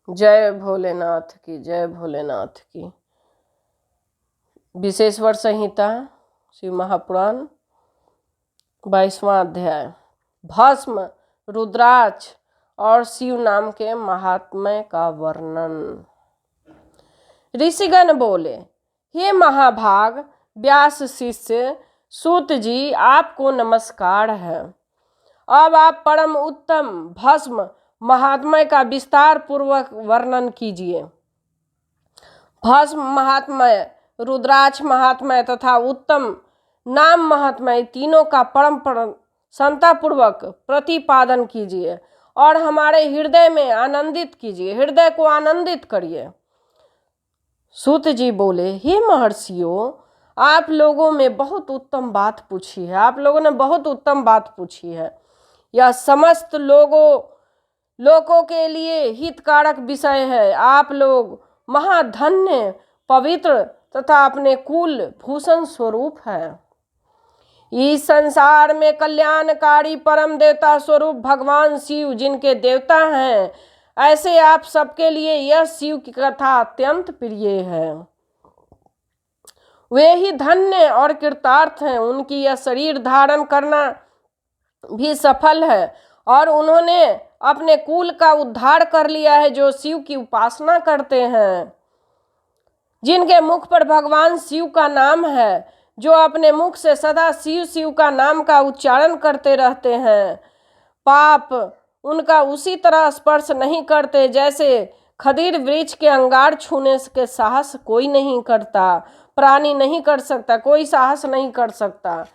जय भोलेनाथ की, जय भोलेनाथ की। विशेश्वर संहिता शिव महापुराण 22वां अध्याय। भस्म, रुद्राक्ष और शिव नाम के महात्म्य का वर्णन। ऋषिगण बोले, हे महाभाग व्यास शिष्य सूत जी, आपको नमस्कार है। अब आप परम उत्तम भस्म महात्म्य का विस्तार पूर्वक वर्णन कीजिए। भस्म महात्म्य, रुद्राक्ष महात्म्य तथा उत्तम नाम महात्म्य तीनों का परम प्रसन्नता पूर्वक प्रतिपादन कीजिए और हमारे हृदय में आनंदित कीजिए, हृदय को आनंदित करिए। सूत जी बोले, हे महर्षियों, आप लोगों में बहुत उत्तम बात पूछी है, आप लोगों ने बहुत उत्तम बात पूछी है। यह समस्त लोगों के लिए हितकारक विषय है। आप लोग महाधन्य, पवित्र तथा अपने कुल भूषण स्वरूप है। इस संसार में कल्याणकारी परम देवता स्वरूप भगवान शिव जिनके देवता हैं, ऐसे आप सबके लिए यह शिव की कथा अत्यंत प्रिय है। वे ही धन्य और कृतार्थ हैं। उनकी यह शरीर धारण करना भी सफल है और उन्होंने अपने कुल का उद्धार कर लिया है, जो शिव की उपासना करते हैं, जिनके मुख पर भगवान शिव का नाम है, जो अपने मुख से सदा शिव शिव का नाम का उच्चारण करते रहते हैं। पाप उनका उसी तरह स्पर्श नहीं करते जैसे खदीर वृक्ष के अंगार छूने के साहस कोई नहीं करता, प्राणी नहीं कर सकता, कोई साहस नहीं कर सकता।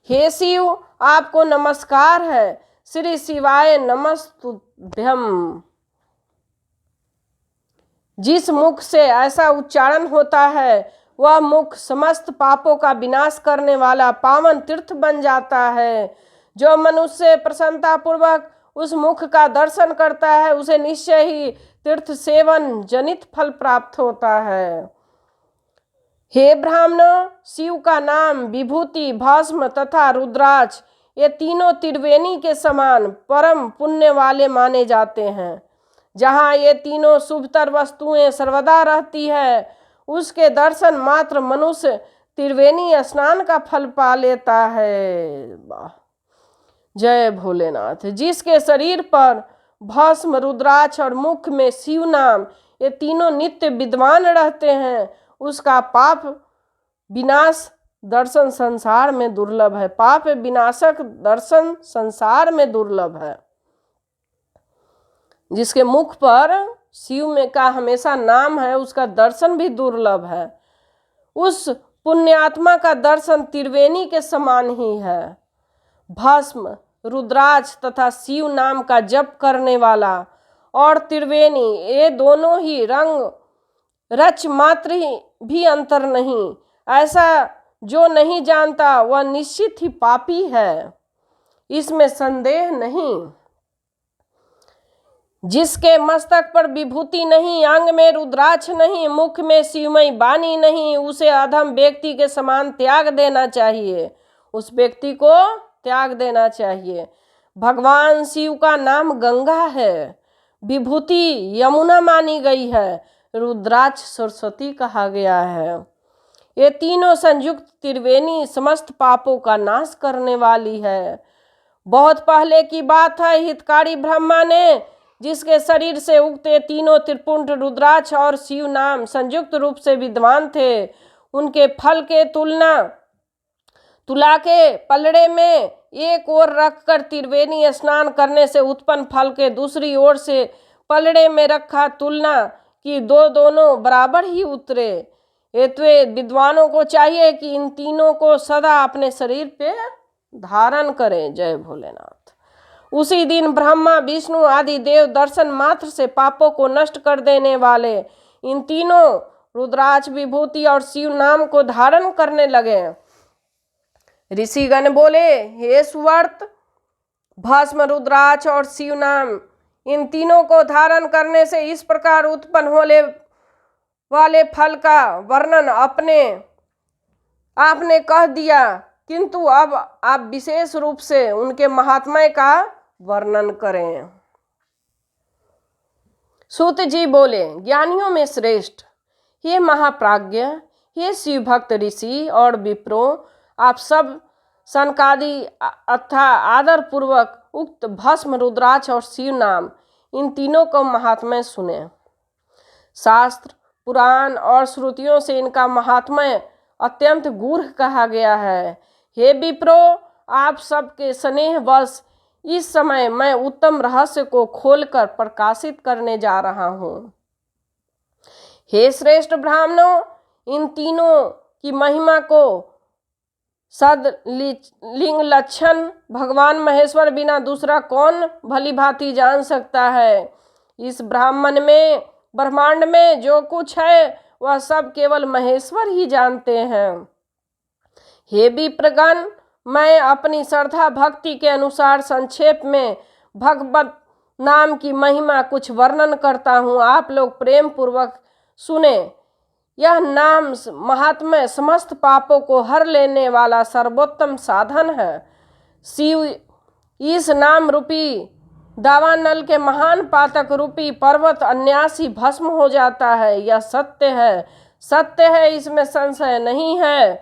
हे शिव, आपको नमस्कार है। श्री शिवाय नमस्तुभ्यम। जिस मुख से ऐसा उच्चारण होता है, वह मुख समस्त पापों का विनाश करने वाला पावन तीर्थ बन जाता है। जो मनुष्य प्रसन्नता पूर्वक उस मुख का दर्शन करता है, उसे निश्चय ही तीर्थ सेवन जनित फल प्राप्त होता है। हे ब्राह्मणों, शिव का नाम, विभूति, भस्म तथा रुद्राक्ष ये तीनों त्रिवेणी के समान परम पुण्य वाले माने जाते हैं। जहाँ ये तीनों शुभतर वस्तुएं सर्वदा रहती है, उसके दर्शन मात्र मनुष्य त्रिवेणी स्नान का फल पा लेता है। जय भोलेनाथ। जिसके शरीर पर भस्म, रुद्राक्ष और मुख में शिव नाम ये तीनों नित्य विद्वान रहते हैं, उसका पाप विनाश दर्शन संसार में दुर्लभ है। पाप विनाशक दर्शन संसार में दुर्लभ है। जिसके मुख पर शिव में का हमेशा नाम है, उसका दर्शन भी दुर्लभ है। उस पुण्यात्मा का दर्शन त्रिवेणी के समान ही है। भस्म, रुद्राक्ष तथा शिव नाम का जप करने वाला और त्रिवेणी ये दोनों ही रंग रच मात्र भी अंतर नहीं, ऐसा जो नहीं जानता वह निश्चित ही पापी है, इसमें संदेह नहीं। जिसके मस्तक पर विभूति नहीं, अंग में रुद्राक्ष नहीं, मुख में शिवमयी वाणी नहीं, उसे अधम व्यक्ति के समान त्याग देना चाहिए, उस व्यक्ति को त्याग देना चाहिए। भगवान शिव का नाम गंगा है, विभूति यमुना मानी गई है, रुद्राक्ष सरस्वती कहा गया है। ये तीनों संयुक्त त्रिवेणी समस्त पापों का नाश करने वाली है। बहुत पहले की बात है, हितकारी ब्रह्मा ने जिसके शरीर से उगते तीनों त्रिपुंड रुद्राक्ष और शिव नाम संयुक्त रूप से विद्वान थे, उनके फल के तुला के पलड़े में एक ओर रखकर त्रिवेणी स्नान करने से उत्पन्न फल के दूसरी ओर से पलड़े में रखा तुलना कि दोनों बराबर ही उतरे। ये विद्वानों को चाहिए कि इन तीनों को सदा अपने शरीर पे धारण करें। जय भोलेनाथ। उसी दिन ब्रह्मा, विष्णु आदि देव दर्शन मात्र से पापों को नष्ट कर देने वाले इन तीनों रुद्राक्ष, विभूति और शिव नाम को धारण करने लगे। ऋषिगण बोले, हे सुवर्त, भस्म, रुद्राक्ष और शिव नाम इन तीनों को धारण करने से इस प्रकार उत्पन्न होने वाले फल का वर्णन आपने कह दिया, किंतु अब आप विशेष रूप से उनके महात्म्य का वर्णन करें। सूत जी बोले, ज्ञानियों में श्रेष्ठ, हे महाप्राज्ञ, हे शिव भक्त ऋषि और विप्रो, आप सब सनकादि अथा आदर पूर्वक उक्त भस्म, रुद्राक्ष और शिव नाम, इन तीनों को महात्म्य सुने। शास्त्र, पुराण और श्रुतियों से इनका महात्म्य अत्यंत गूढ़ कहा गया है। हे विप्रो, आप सबके स्नेहवश इस समय मैं उत्तम रहस्य को खोलकर प्रकाशित करने जा रहा हूँ। हे श्रेष्ठ ब्राह्मणों, इन तीनों की महिमा को सदलिंग लक्षण भगवान महेश्वर बिना दूसरा कौन भली भांति जान सकता है। इस ब्रह्मांड में जो कुछ है वह सब केवल महेश्वर ही जानते हैं। हे विप्रगण, मैं अपनी श्रद्धा भक्ति के अनुसार संक्षेप में भगवत नाम की महिमा कुछ वर्णन करता हूँ, आप लोग प्रेम पूर्वक सुने। यह नाम महात्म्य समस्त पापों को हर लेने वाला सर्वोत्तम साधन है। शिव इस नाम रूपी दावानल के महान पातक रूपी पर्वत अन्यासी भस्म हो जाता है। यह सत्य है, इसमें संशय नहीं है।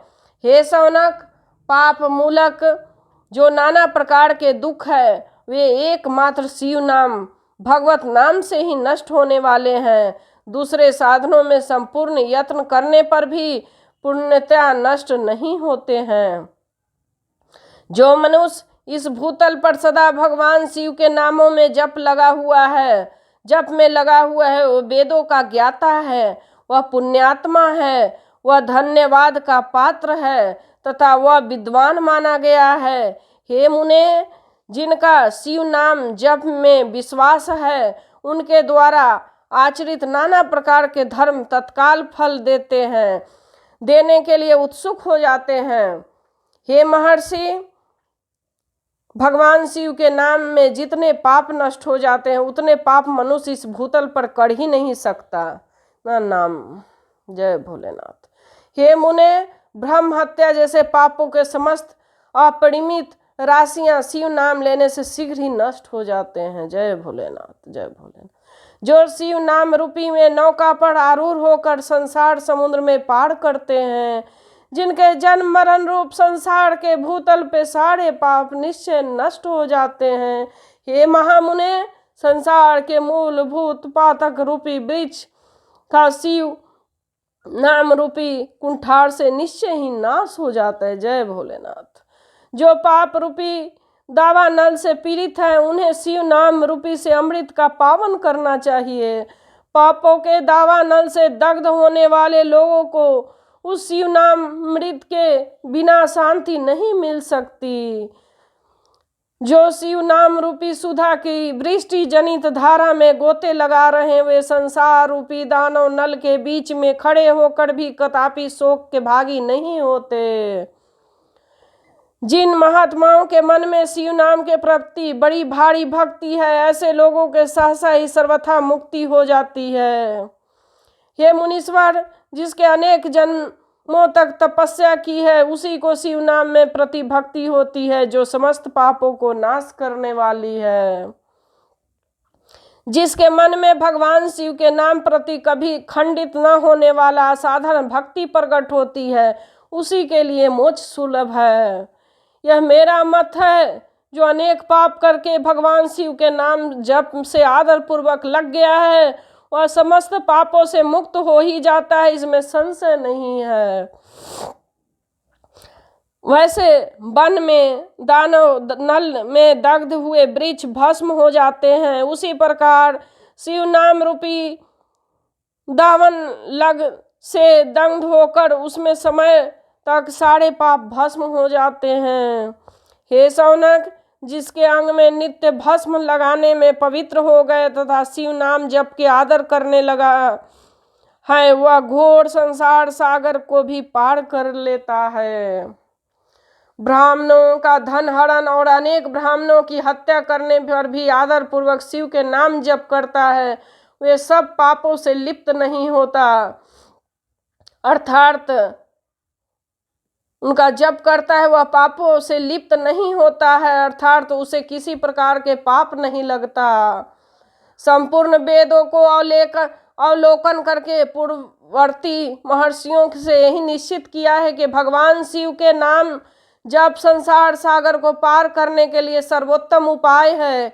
हे शौनक, पाप मूलक जो नाना प्रकार के दुख है वे एकमात्र शिव नाम भगवत नाम से ही नष्ट होने वाले हैं। दूसरे साधनों में संपूर्ण यत्न करने पर भी पूर्णतया नष्ट नहीं होते हैं। जो मनुष्य इस भूतल पर सदा भगवान शिव के नामों में जप में लगा हुआ है वो वेदों का ज्ञाता है, वह पुण्यात्मा है, वह धन्यवाद का पात्र है तथा वह विद्वान माना गया है। हे मुने, जिनका शिव नाम जप में विश्वास है उनके द्वारा आचरित नाना प्रकार के धर्म तत्काल फल देने के लिए उत्सुक हो जाते हैं। हे महर्षि, भगवान शिव के नाम में जितने पाप नष्ट हो जाते हैं उतने पाप मनुष्य इस भूतल पर कर ही नहीं सकता ना नाम। जय भोलेनाथ। हे मुने, ब्रह्म हत्या जैसे पापों के समस्त अपरिमित राशियां शिव नाम लेने से शीघ्र ही नष्ट हो जाते हैं। जय भोलेनाथ, जय भोलेनाथ। जो शिव नाम रूपी में नौका पर आरूढ़ होकर संसार समुद्र में पार करते हैं, जिनके जन्म मरण रूप संसार के भूतल पे सारे पाप निश्चय नष्ट हो जाते हैं। हे महामुने, संसार के मूलभूत पातक रूपी वृक्ष का शिव नाम रूपी कुंठार से निश्चय ही नाश हो जाता है। जय भोलेनाथ। जो पाप रूपी दावानल से पीड़ित है उन्हें शिव नाम रूपी से अमृत का पावन करना चाहिए। पापों के दावानल से दग्ध होने वाले लोगों को उस शिव नाम अमृत के बिना शांति नहीं मिल सकती। जो शिव नाम रूपी सुधा की वृष्टि जनित धारा में गोते लगा रहे वे संसार रूपी दानव नल के बीच में खड़े होकर भी कदापि शोक के भागी नहीं होते। जिन महात्माओं के मन में शिव नाम के प्रति बड़ी भारी भक्ति है ऐसे लोगों के सहसा ही सर्वथा मुक्ति हो जाती है। हे मुनीश्वर, जिसके अनेक जन्मों तक तपस्या की है उसी को शिव नाम में प्रति भक्ति होती है जो समस्त पापों को नाश करने वाली है। जिसके मन में भगवान शिव के नाम प्रति कभी खंडित न होने वाला असाधारण भक्ति प्रकट होती है उसी के लिए मोक्ष सुलभ है। यह मेरा मत है। जो अनेक पाप करके भगवान शिव के नाम जप से आदर पूर्वक लग गया है वह समस्त पापों से मुक्त हो ही जाता है, इसमें संशय नहीं है। वैसे वन में दानव नल में दग्ध हुए वृक्ष भस्म हो जाते हैं, उसी प्रकार शिव नाम रूपी दावन लग से दग्ध होकर उसमें समय तक सारे पाप भस्म हो जाते हैं। हे शौनक, जिसके अंग में नित्य भस्म लगाने में पवित्र हो गए तथा शिव नाम जप के आदर करने लगा है वह घोर संसार सागर को भी पार कर लेता है। ब्राह्मणों का धन हरण और अनेक ब्राह्मणों की हत्या करने पर भी आदर पूर्वक शिव के नाम जप करता है वे सब पापों से लिप्त नहीं होता, अर्थात उनका जप करता है वह पापों से लिप्त नहीं होता है, अर्थात उसे किसी प्रकार के पाप नहीं लगता। संपूर्ण वेदों को अवलोकन करके पूर्ववर्ती महर्षियों से यही निश्चित किया है कि भगवान शिव के नाम जब संसार सागर को पार करने के लिए सर्वोत्तम उपाय है।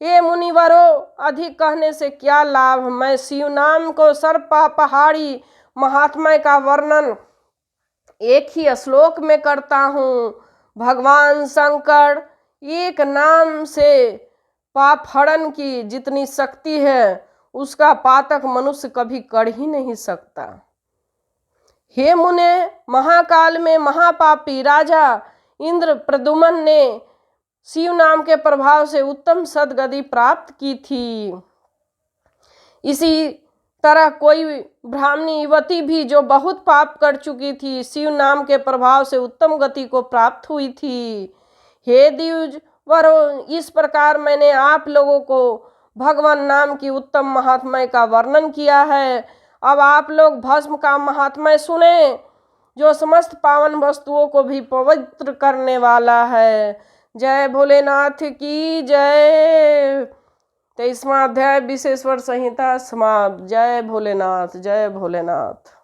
ये मुनिवरों, अधिक कहने से क्या लाभ। मैं शिव नाम को सर्वपहाड़ी महात्मा का वर्णन एक ही श्लोक में करता हूँ। भगवान शंकर एक नाम से पाप हरण की जितनी शक्ति है उसका पातक मनुष्य कभी कर ही नहीं सकता। हे मुने, महाकाल में महापापी राजा इंद्र प्रद्युम्न ने शिव नाम के प्रभाव से उत्तम सद्गति प्राप्त की थी। इसी तरह कोई ब्राह्मणी युवती भी जो बहुत पाप कर चुकी थी, शिव नाम के प्रभाव से उत्तम गति को प्राप्त हुई थी। हे द्विजवरों, इस प्रकार मैंने आप लोगों को भगवान नाम की उत्तम महात्म्य का वर्णन किया है। अब आप लोग भस्म का महात्म्य सुने, जो समस्त पावन वस्तुओं को भी पवित्र करने वाला है। जय भोलेनाथ की जय। 23वां अध्याय विशेश्वर संहिता समाप्त। जय भोलेनाथ, जय भोलेनाथ।